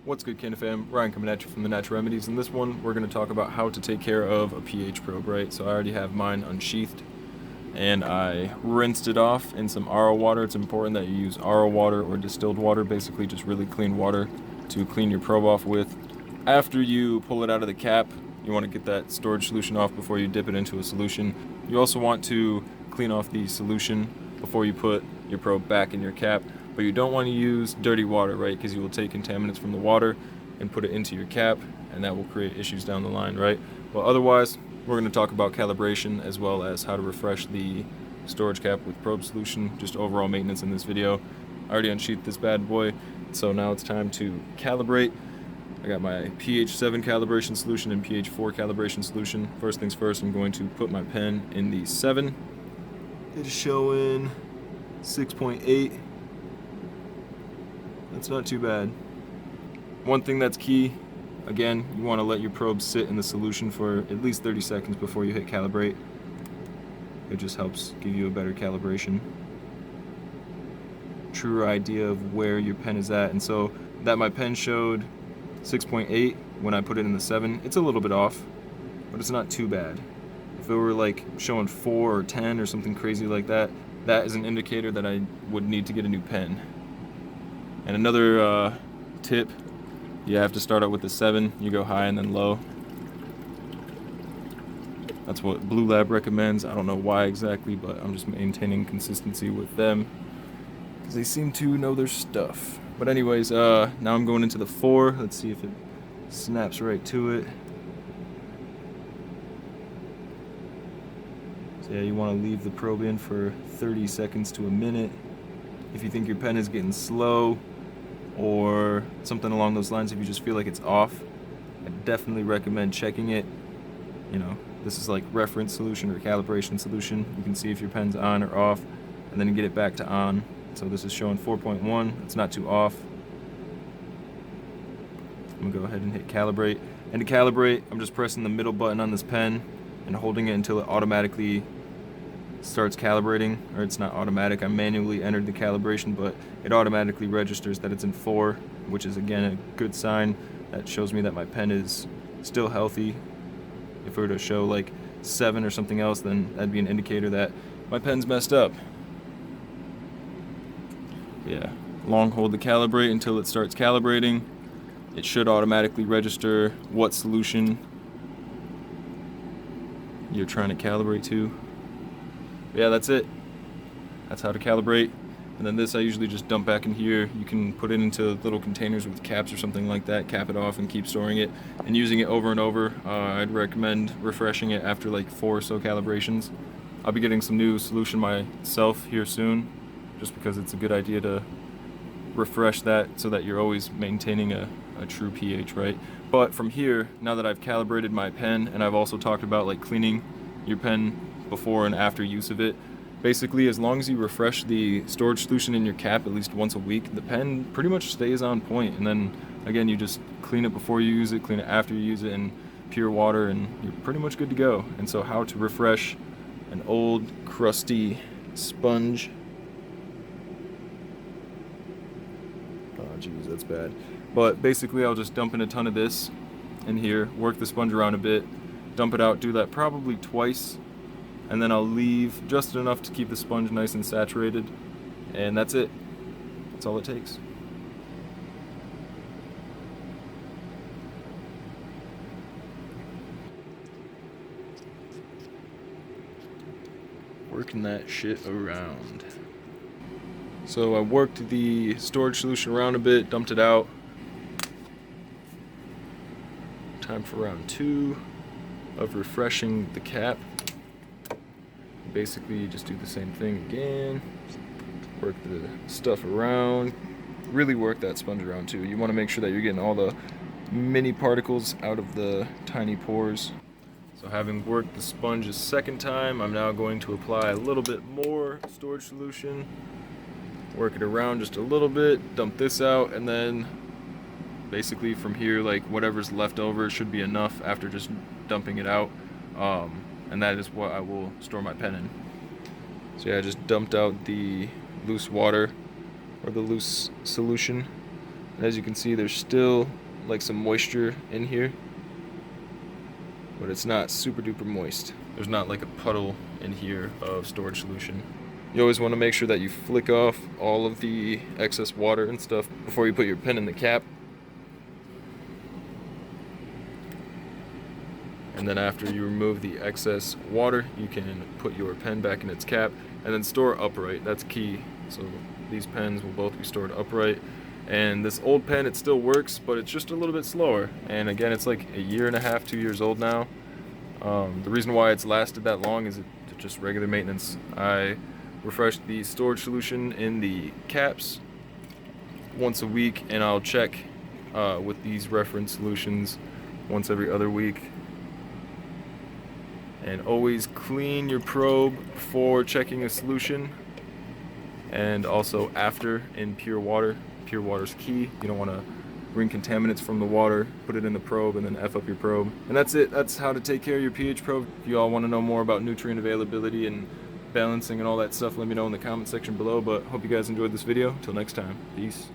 What's good, Canada fam? Ryan coming at you from The Natural Remedies. In this one, we're going to talk about how to take care of a pH probe, right? So I already have mine unsheathed, and I rinsed it off in some RO water. It's important that you use RO water or distilled water, basically just really clean water to clean your probe off with. After you pull it out of the cap, you want to get that storage solution off before you dip it into a solution. You also want to clean off the solution before you put your probe back in your cap. But you don't want to use dirty water, right? Because you will take contaminants from the water and put it into your cap, and that will create issues down the line, right? But otherwise, we're going to talk about calibration as well as how to refresh the storage cap with probe solution, just overall maintenance in this video. I already unsheathed this bad boy, so now it's time to calibrate. I got my pH 7 calibration solution and pH 4 calibration solution. First things first, I'm going to put my pen in the 7. It is showing 6.8. That's not too bad. One thing that's key, again, you want to let your probe sit in the solution for at least 30 seconds before you hit calibrate. It just helps give you a better calibration, truer idea of where your pen is at. And so that my pen showed 6.8 when I put it in the 7, it's a little bit off, but it's not too bad. If it were like showing 4 or 10 or something crazy like that, that is an indicator that I would need to get a new pen. And another tip, you have to start out with the 7, you go high and then low. That's what Blue Lab recommends. I don't know why exactly, but I'm just maintaining consistency with them because they seem to know their stuff. But anyways, now I'm going into the 4. Let's see if it snaps right to it. So yeah, you want to leave the probe in for 30 seconds to a minute. If you think your pen is getting slow or something along those lines, if you just feel like it's off, I definitely recommend checking it. You know, this is like reference solution or calibration solution. You can see if your pen's on or off, and then get it back to on. So this is showing 4.1. It's not too off. I'm gonna go ahead and hit calibrate. And to calibrate, I'm just pressing the middle button on this pen and holding it until it automatically starts calibrating, or it's not automatic. I manually entered the calibration, but it automatically registers that it's in 4, which is again a good sign. That shows me that my pen is still healthy. If it were to show like 7 or something else, then that'd be an indicator that my pen's messed up. Yeah, long hold the calibrate until it starts calibrating. It should automatically register what solution you're trying to calibrate to. Yeah, that's it. That's how to calibrate. And then this I usually just dump back in here. You can put it into little containers with caps or something like that, cap it off and keep storing it and using it over and over. I'd recommend refreshing it after like 4 or so calibrations. I'll be getting some new solution myself here soon, just because it's a good idea to refresh that so that you're always maintaining a true pH, right? But from here, now that I've calibrated my pen, and I've also talked about like cleaning your pen before and after use of it, basically as long as you refresh the storage solution in your cap at least once a week, the pen pretty much stays on point. And then again, you just clean it before you use it, clean it after you use it in pure water, and you're pretty much good to go. And so how to refresh an old crusty sponge. Oh geez, that's bad. But basically I'll just dump in a ton of this in here, work the sponge around a bit, dump it out, do that probably twice, and then I'll leave just enough to keep the sponge nice and saturated, and that's it. That's all it takes. Working that shit around. So I worked the storage solution around a bit, dumped it out. Time for round 2 of refreshing the cap. Basically, you just do the same thing again. Work the stuff around. Really work that sponge around too. You want to make sure that you're getting all the mini particles out of the tiny pores. So having worked the sponge a second time, I'm now going to apply a little bit more storage solution. Work it around just a little bit, dump this out, and then basically from here, like whatever's left over should be enough after just dumping it out. And that is what I will store my pen in. So yeah, I just dumped out the loose water or the loose solution. And as you can see, there's still like some moisture in here, but it's not super duper moist. There's not like a puddle in here of storage solution. You always want to make sure that you flick off all of the excess water and stuff before you put your pen in the cap. And then after you remove the excess water, you can put your pen back in its cap and then store upright. That's key. So these pens will both be stored upright. And this old pen, it still works, but it's just a little bit slower. And again, it's like a year and a half, 2 years old now. The reason why it's lasted that long is just regular maintenance. I refresh the storage solution in the caps once a week, and I'll check with these reference solutions once every other week. And always clean your probe before checking a solution, and also after in pure water. Pure water is key. You don't want to bring contaminants from the water, put it in the probe, and then F up your probe. And that's it. That's how to take care of your pH probe. If you all want to know more about nutrient availability and balancing and all that stuff, let me know in the comment section below. But hope you guys enjoyed this video. Until next time, peace.